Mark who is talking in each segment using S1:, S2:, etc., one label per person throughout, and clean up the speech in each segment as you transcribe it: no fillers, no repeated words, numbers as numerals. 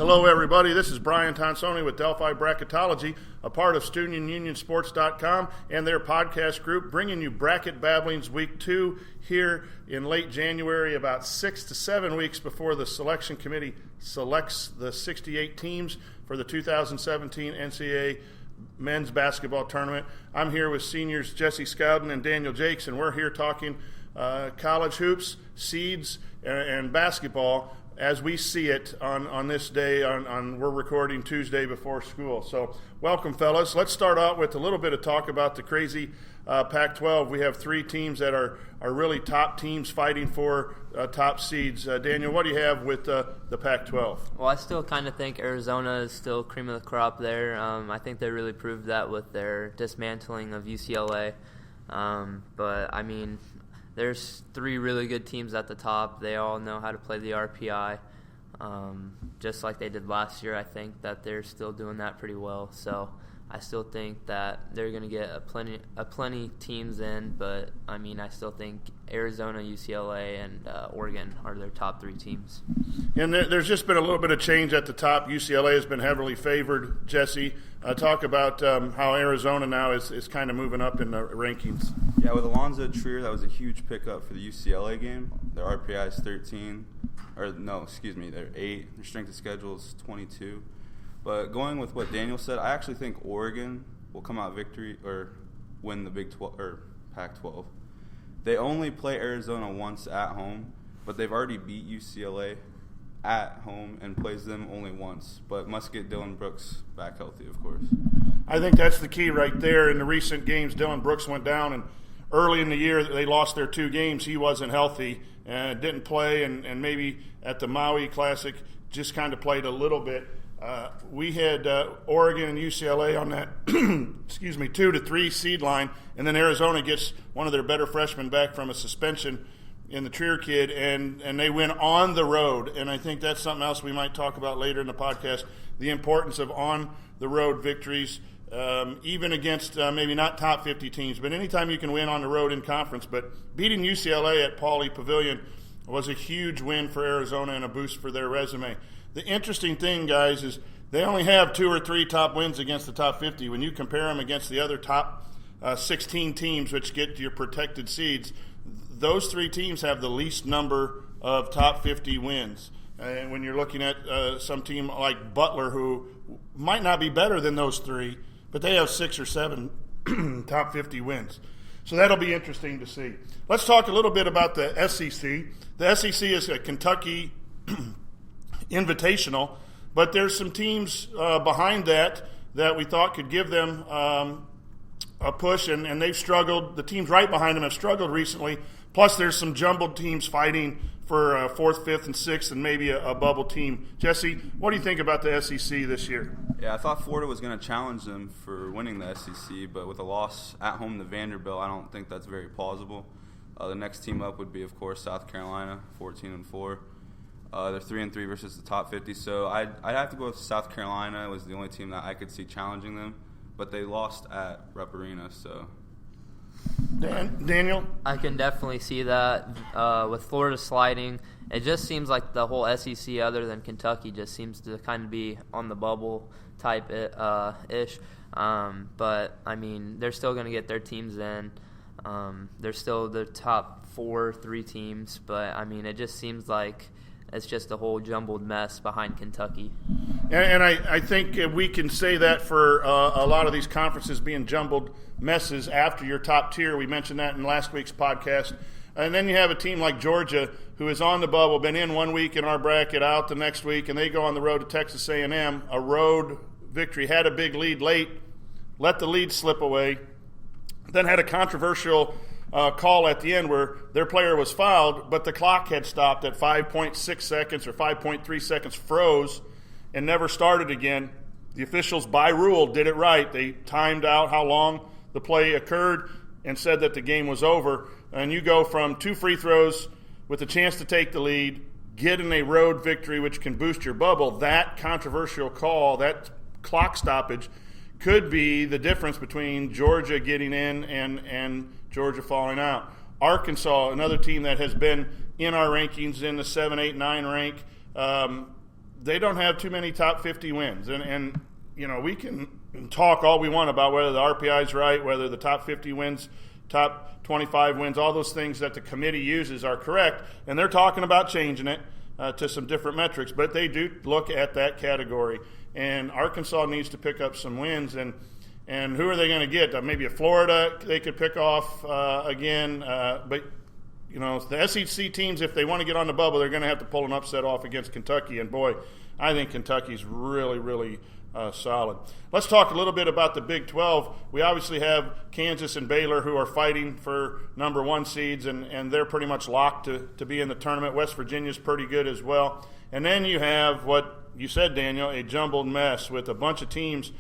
S1: Hello, everybody. This is Brian Tonsoni with Delphi Bracketology, a part of StudentUnionSports.com and their podcast group, bringing you Bracket Babblings Week 2 here in late January, about 6 to 7 weeks before the selection committee selects the 68 teams for the 2017 NCAA men's basketball tournament. I'm here with seniors Jesse Scowden and Daniel Jakes, and we're here talking college hoops, seeds, and basketball as we see it on this day. We're recording Tuesday before school. So welcome, fellas. Let's start out with a little bit of talk about the crazy Pac-12. We have three teams that are really top teams fighting for top seeds. Daniel, what do you have with the Pac-12?
S2: Well, I still kind of think Arizona is still cream of the crop there. I think they really proved that with their dismantling of UCLA. But, I mean, there's three really good teams at the top. They all know how to play the RPI, just like they did last year. I think that they're still doing that pretty well. So I still think that they're going to get a plenty teams in. But, I mean, I still think Arizona, UCLA, and Oregon are their top three teams.
S1: And there's just been a little bit of change at the top. UCLA has been heavily favored. Jesse, talk about how Arizona now is kind of moving up in the rankings.
S3: Yeah, with Alonzo Trier, that was a huge pickup for the UCLA game. Their RPI is 13. They're 8. Their strength of schedule is 22. But going with what Daniel said, I actually think Oregon will come out victory or win the Big 12 or Pac-12. They only play Arizona once at home, but they've already beat UCLA at home and plays them only once, but must get Dylan Brooks back healthy, of course.
S1: I think that's the key right there. In the recent games, Dylan Brooks went down, and early in the year they lost their 2 games. He wasn't healthy and didn't play, and maybe at the Maui Classic just kind of played a little bit. We had Oregon and UCLA on that 2 to 3 seed line, and then Arizona gets one of their better freshmen back from a suspension in the Trier kid, and they win on the road. And I think that's something else we might talk about later in the podcast, the importance of on-the-road victories, even against maybe not top 50 teams, but anytime you can win on the road in conference. But beating UCLA at Pauley Pavilion was a huge win for Arizona and a boost for their resume. The interesting thing, guys, is they only have 2 or 3 top wins against the top 50. When you compare them against the other top 16 teams, which get your protected seeds, those 3 teams have the least number of top 50 wins. And when you're looking at some team like Butler, who might not be better than those 3, but they have 6 or 7 top 50 wins. So that'll be interesting to see. Let's talk a little bit about the SEC. The SEC is a Kentucky invitational, but there's some teams behind that we thought could give them a push, and they've struggled. The teams right behind them have struggled recently. Plus, there's some jumbled teams fighting for 4th, 5th, and 6th, and maybe a bubble team. Jesse, what do you think about the SEC this year?
S3: Yeah, I thought Florida was going to challenge them for winning the SEC, but with a loss at home to Vanderbilt, I don't think that's very plausible. The next team up would be, of course, South Carolina, 14-4. They're 3-3 versus the top 50, so I'd have to go with South Carolina. It was the only team that I could see challenging them, but they lost at Rupp Arena, so.
S1: Daniel?
S2: I can definitely see that. With Florida sliding, it just seems like the whole SEC, other than Kentucky, just seems to kind of be on the bubble type ish. But, I mean, they're still going to get their teams in. They're still the top 3 teams, but, I mean, it just seems like it's just a whole jumbled mess behind Kentucky.
S1: And I think we can say that for a lot of these conferences being jumbled messes after your top tier. We mentioned that in last week's podcast. And then you have a team like Georgia who is on the bubble, been in 1 week in our bracket, out the next week, and they go on the road to Texas A&M, a road victory, had a big lead late, let the lead slip away, then had a controversial call at the end where their player was fouled, but the clock had stopped at 5.6 seconds or 5.3 seconds, froze, and never started again. The officials, by rule, did it right. They timed out how long the play occurred and said that the game was over. And you go from 2 free throws with a chance to take the lead, getting a road victory, which can boost your bubble. That controversial call, that clock stoppage, could be the difference between Georgia getting in and Georgia falling out. Arkansas, another team that has been in our rankings in the 7, 8, 9 rank, they don't have too many top 50 wins. And we can talk all we want about whether the RPI is right, whether the top 50 wins, top 25 wins, all those things that the committee uses are correct. And they're talking about changing it to some different metrics. But they do look at that category. And Arkansas needs to pick up some wins. And who are they going to get? Maybe a Florida they could pick off again. But the SEC teams, if they want to get on the bubble, they're going to have to pull an upset off against Kentucky. And, boy, I think Kentucky's really, really solid. Let's talk a little bit about the Big 12. We obviously have Kansas and Baylor who are fighting for number 1 seeds, and they're pretty much locked to be in the tournament. West Virginia's pretty good as well. And then you have what you said, Daniel, a jumbled mess with a bunch of teams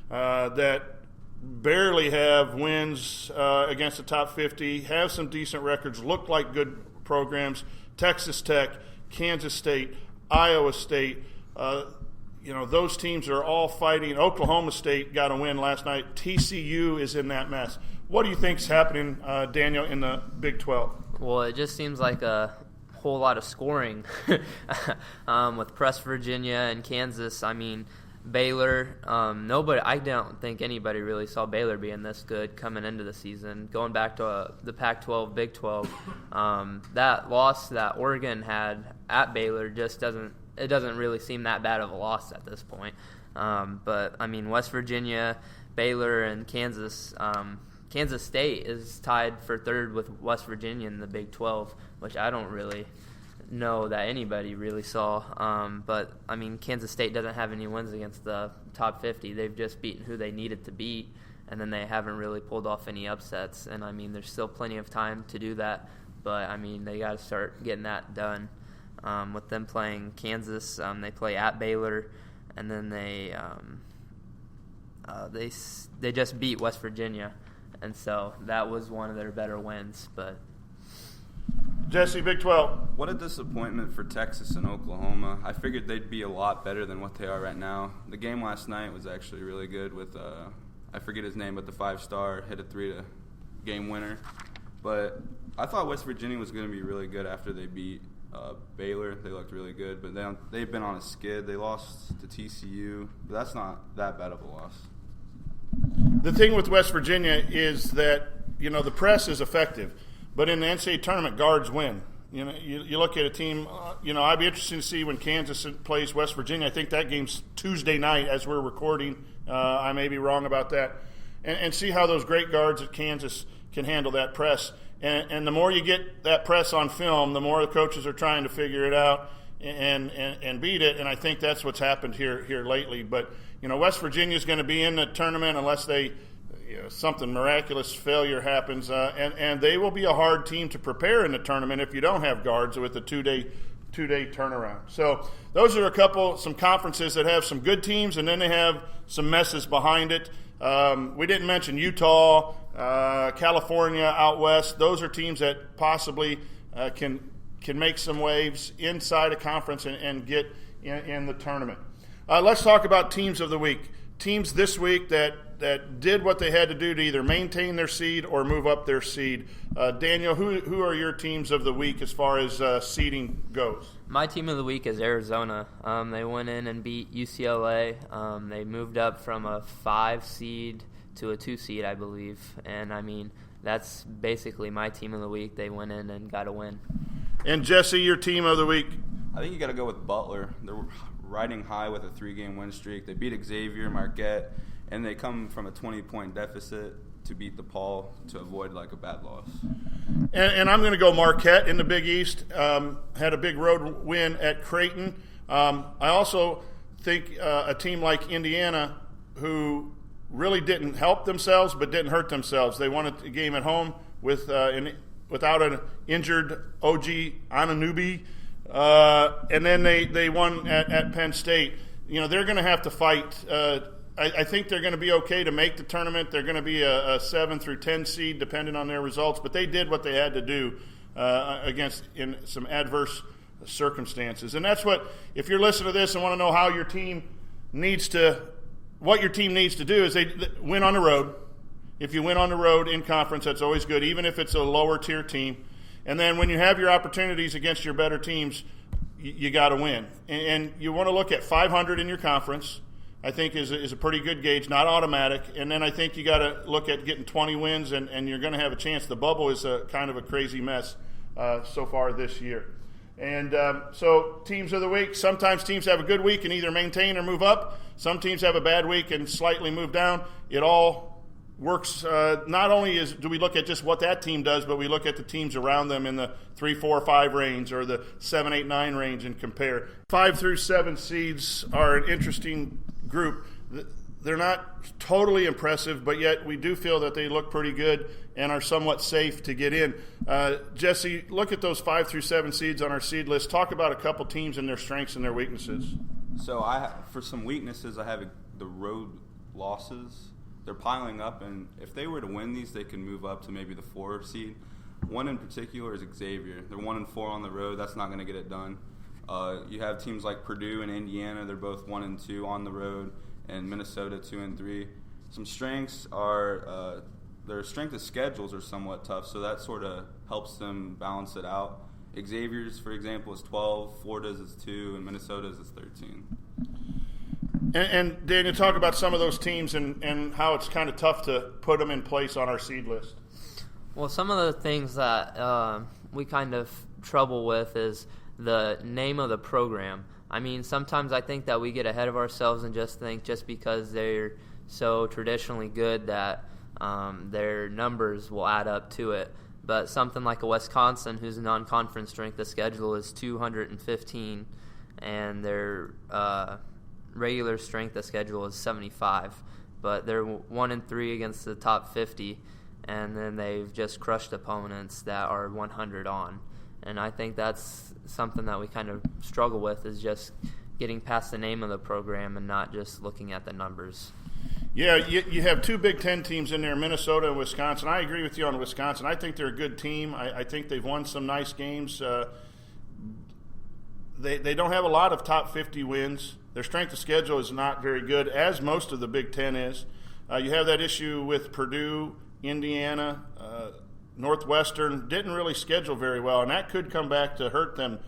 S1: that barely have wins against the top 50, have some decent records, look like good programs. Texas Tech, Kansas State, Iowa State, those teams are all fighting. Oklahoma State got a win last night. TCU is in that mess. What do you think is happening, Daniel, in the Big 12?
S2: Well, it just seems like a whole lot of scoring with West Virginia and Kansas. I mean, Baylor, I don't think anybody really saw Baylor being this good coming into the season. Going back to the Pac-12, Big 12, that loss that Oregon had at Baylor just doesn't really seem that bad of a loss at this point. But, I mean, West Virginia, Baylor, and Kansas State is tied for third with West Virginia in the Big 12, which I don't really know that anybody really saw. But, I mean, Kansas State doesn't have any wins against the top 50. They've just beaten who they needed to beat, and then they haven't really pulled off any upsets. And, I mean, there's still plenty of time to do that. But, I mean, they got to start getting that done. With them playing Kansas, they play at Baylor, and then they just beat West Virginia. And so that was one of their better wins. But
S1: Jesse, Big 12.
S3: What a disappointment for Texas and Oklahoma. I figured they'd be a lot better than what they are right now. The game last night was actually really good with, I forget his name, but the 5-star hit a 3-game winner. But I thought West Virginia was going to be really good after they beat Baylor. They looked really good. But then they've been on a skid. They lost to TCU. But that's not that bad of a loss.
S1: The thing with West Virginia is that, the press is effective. But in the NCAA tournament, guards win. You look at a team, I'd be interested to see when Kansas plays West Virginia. I think that game's Tuesday night as we're recording. I may be wrong about that. And see how those great guards at Kansas can handle that press. And the more you get that press on film, the more the coaches are trying to figure it out and beat it. And I think that's what's happened here lately. But, West Virginia's going to be in the tournament unless something miraculous failure happens. And they will be a hard team to prepare in the tournament if you don't have guards with a two-day turnaround. So those are some conferences that have some good teams, and then they have some messes behind it. We didn't mention Utah, California out west. Those are teams that possibly can make some waves inside a conference and get in the tournament. Let's talk about teams of the week. Teams this week that did what they had to do to either maintain their seed or move up their seed. Daniel, who are your teams of the week as far as seeding goes?
S2: My team of the week is Arizona. They went in and beat UCLA. They moved up from a 5 seed to a 2 seed, I believe. And, I mean, that's basically my team of the week. They went in and got a win.
S1: And, Jesse, your team of the week?
S3: I think you got to go with Butler. They're riding high with a 3-game win streak. They beat Xavier, Marquette, and they come from a 20-point deficit to beat DePaul to avoid a bad loss.
S1: And I'm going to go Marquette in the Big East. Had a big road win at Creighton. I also think a team like Indiana, who really didn't help themselves but didn't hurt themselves. They won a game at home without an injured OG Anunoby. And then they won at Penn State. They're going to have to fight. I think they're going to be okay to make the tournament. They're going to be a 7 through 10 seed, depending on their results. But they did what they had to do in some adverse circumstances. And that's what, if you're listening to this and want to know how your team what your team needs to do is they win on the road. If you win on the road in conference, that's always good, even if it's a lower tier team. And then when you have your opportunities against your better teams, you got to win. And you want to look at 500 in your conference, I think is a pretty good gauge, not automatic. And then I think you got to look at getting 20 wins, and you're going to have a chance. The bubble is a kind of a crazy mess so far this year. And so teams of the week, sometimes teams have a good week and either maintain or move up. Some teams have a bad week and slightly move down. It all works. Not only do we look at just what that team does, but we look at the teams around them in the 3, 4, 5 range or the 7, 8, 9 range and compare. 5 through 7 seeds are an interesting group. They're not totally impressive, but yet we do feel that they look pretty good and are somewhat safe to get in. Jesse, look at those 5 through 7 seeds on our seed list. Talk about a couple teams and their strengths and their weaknesses.
S3: So for some weaknesses, I have the road losses. They're piling up, and if they were to win these, they can move up to maybe the 4 seed. One in particular is Xavier. They're 1-4 on the road. That's not going to get it done. You have teams like Purdue and Indiana. They're both 1-2 on the road, and Minnesota 2-3. Some strengths are their strength of schedules are somewhat tough, so that sort of helps them balance it out. Xavier's, for example, is 12, Florida's is 2, and Minnesota's is 13.
S1: And Daniel, talk about some of those teams and how it's kind of tough to put them in place on our seed list.
S2: Well, some of the things that we kind of trouble with is the name of the program. I mean, sometimes I think that we get ahead of ourselves and just think just because they're so traditionally good that their numbers will add up to it. But something like a Wisconsin, whose non-conference strength of schedule is 215, and their regular strength of schedule is 75, but they're 1-3 against the top 50, and then they've just crushed opponents that are 100 on. And I think that's something that we kind of struggle with, is just getting past the name of the program and not just looking at the numbers.
S1: Yeah, you have 2 Big Ten teams in there, Minnesota and Wisconsin. I agree with you on Wisconsin. I think they're a good team. I think they've won some nice games. They don't have a lot of top 50 wins. Their strength of schedule is not very good, as most of the Big Ten is. You have that issue with Purdue, Indiana, Northwestern. Didn't really schedule very well, and that could come back to hurt them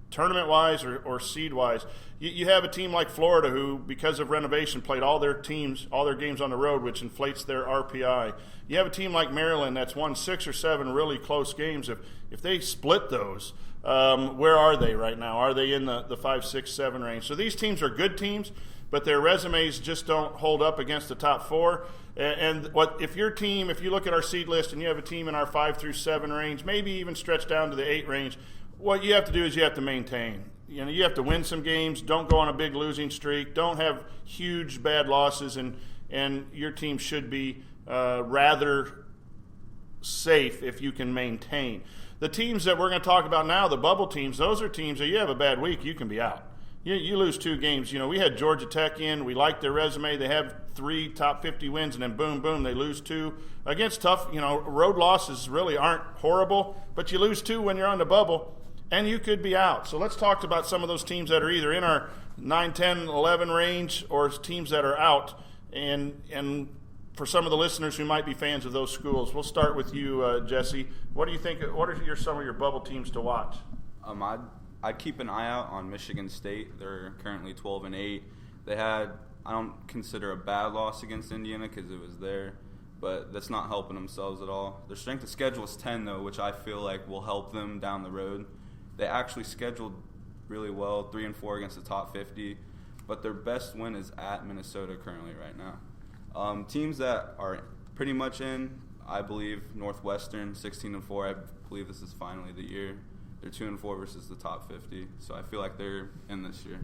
S1: tournament-wise or seed-wise. You have a team like Florida who, because of renovation, played all their games on the road, which inflates their RPI. You have a team like Maryland that's won 6 or 7 really close games. If they split those, where are they right now? Are they in the 5, 6, 7 range? So these teams are good teams, but their resumes just don't hold up against the top 4. And if you look at our seed list and you have a team in our 5 through 7 range, maybe even stretch down to the 8 range, what you have to do is you have to maintain. You have to win some games. Don't go on a big losing streak. Don't have huge bad losses, and your team should be rather safe if you can maintain. The teams that we're going to talk about now, the bubble teams, those are teams that you have a bad week, you can be out. You lose 2 games. We had Georgia Tech in. We like their resume. They have 3 top 50 wins, and then boom, boom, they lose 2. Against tough, road losses really aren't horrible, but you lose 2 when you're on the bubble, and you could be out. So let's talk about some of those teams that are either in our 9, 10, 11 range or teams that are out. And for some of the listeners who might be fans of those schools, we'll start with you, Jesse. What do you think? What are some of your bubble teams to watch?
S3: I'd keep an eye out on Michigan State. They're currently 12-8. They had, I don't consider a bad loss against Indiana because it was there, but that's not helping themselves at all. Their strength of schedule is 10, though, which I feel like will help them down the road. They actually scheduled really well, 3-4 against the top 50, but their best win is at Minnesota currently right now. Teams that are pretty much in, I believe, Northwestern, 16-4. I believe this is finally the year. They're 2-4 versus the top 50, so I feel like they're in this year.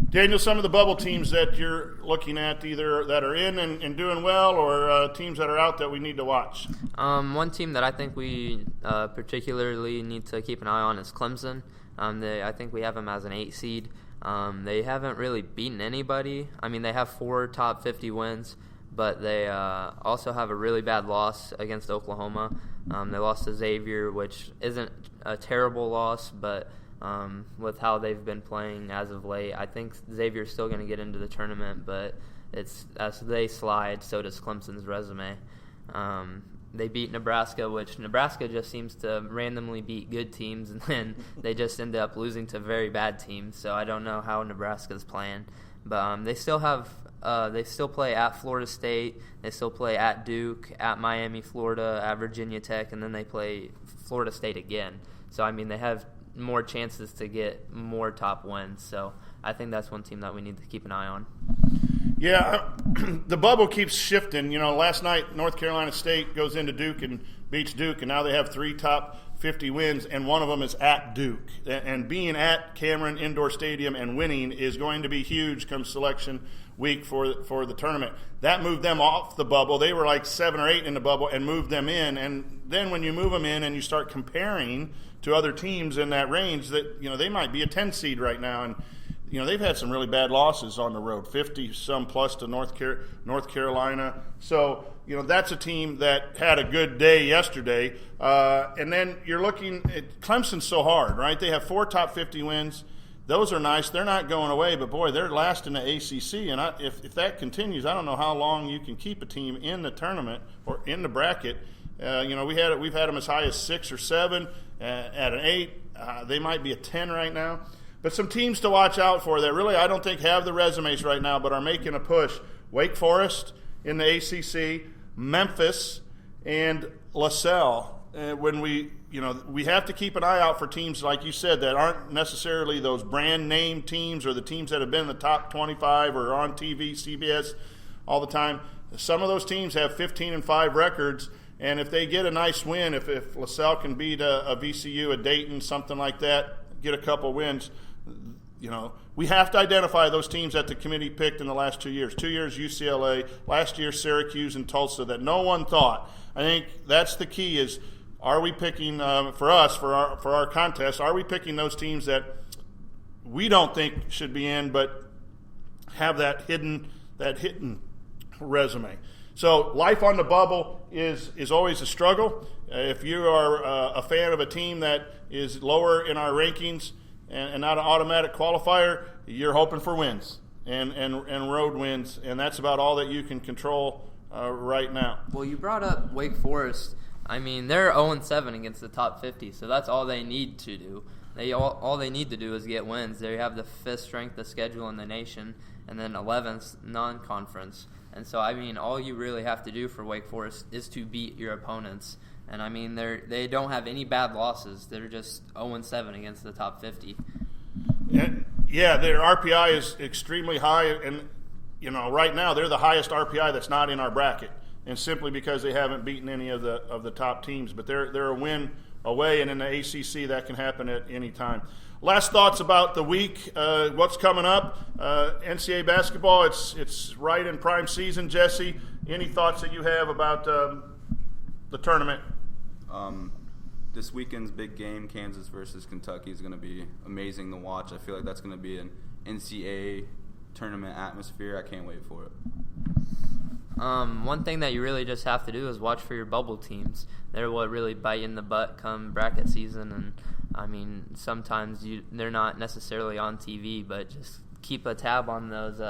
S1: Daniel, some of the bubble teams that you're looking at, either that are in and doing well, or teams that are out that we need to watch.
S2: One team that I think we particularly need to keep an eye on is Clemson. I think we have them as an 8 seed. They haven't really beaten anybody. I mean, they have 4 top 50 wins, but they also have a really bad loss against Oklahoma. They lost to Xavier, which isn't a terrible loss, but with how they've been playing as of late, I think Xavier's still going to get into the tournament, but it's as they slide, so does Clemson's resume. they beat Nebraska, which Nebraska just seems to randomly beat good teams, and then they just end up losing to very bad teams. So I don't know how Nebraska's playing, but they still play at Florida State, they still play at Duke, at Miami, Florida, at Virginia Tech, and then they play Florida State again. So I mean, they have more chances to get more top wins. So I think that's one team that we need to keep an eye on.
S1: Yeah, the bubble keeps shifting. Last night North Carolina State goes into Duke and beats Duke, and now they have 3 top 50 wins, and one of them is at Duke. And being at Cameron Indoor Stadium and winning is going to be huge come selection week for the tournament. That moved them off the bubble. They were like 7 or 8 in the bubble and moved them in. And then when you move them in and you start comparing to other teams in that range, that they might be a 10 seed right now. And they've had some really bad losses on the road, 50-some plus to North Carolina. So, that's a team that had a good day yesterday. And then you're looking at Clemson's so hard, right? They have 4 top 50 wins. Those are nice. They're not going away, but, boy, they're last in the ACC. And if that continues, I don't know how long you can keep a team in the tournament or in the bracket. We've had them as high as 6 or 7, at an 8. They might be a 10 right now. But some teams to watch out for that really I don't think have the resumes right now but are making a push. Wake Forest in the ACC, Memphis, and LaSalle. When we have to keep an eye out for teams, like you said, that aren't necessarily those brand name teams or the teams that have been in the top 25 or on TV, CBS all the time. Some of those teams have 15-5 records, and if they get a nice win, if LaSalle can beat a VCU, a Dayton, something like that, get a couple wins, we have to identify those teams that the committee picked in the last 2 years. 2 years UCLA, last year Syracuse and Tulsa that no one thought. I think that's the key is, are we picking, for our contest, are we picking those teams that we don't think should be in but have that hidden resume? So life on the bubble is always a struggle. If you are a fan of a team that is lower in our rankings and not an automatic qualifier, you're hoping for wins and road wins, and that's about all that you can control right now.
S2: Well, you brought up Wake Forest. I mean, they're 0-7 against the top 50, so that's all they need to do. All they need to do is get wins. They have the 5th strength of schedule in the nation, and then 11th non-conference. And so, I mean, all you really have to do for Wake Forest is to beat your opponents. And, I mean, they don't have any bad losses. They're just 0-7 against the top 50.
S1: Yeah, their RPI is extremely high. And, right now they're the highest RPI that's not in our bracket. And simply because they haven't beaten any of the top teams. But they're a win away, and in the ACC that can happen at any time. Last thoughts about the week, what's coming up. NCAA basketball, it's right in prime season. Jesse, any thoughts that you have about the tournament?
S3: This weekend's big game, Kansas versus Kentucky, is going to be amazing to watch. I feel like that's going to be an NCAA tournament atmosphere. I can't wait for it.
S2: One thing that you really just have to do is watch for your bubble teams. They're what really bite you in the butt come bracket season, and I mean sometimes they're not necessarily on TV, but just keep a tab on those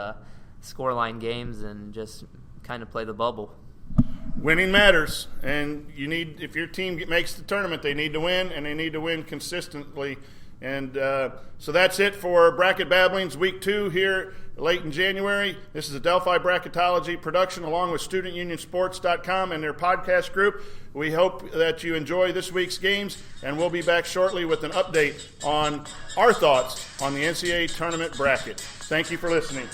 S2: scoreline games and just kind of play the bubble.
S1: Winning matters, and if your team makes the tournament, they need to win, and they need to win consistently. And so that's it for Bracket Babblings Week 2 here late in January. This is a Delphi Bracketology production along with StudentUnionSports.com and their podcast group. We hope that you enjoy this week's games, and we'll be back shortly with an update on our thoughts on the NCAA tournament bracket. Thank you for listening.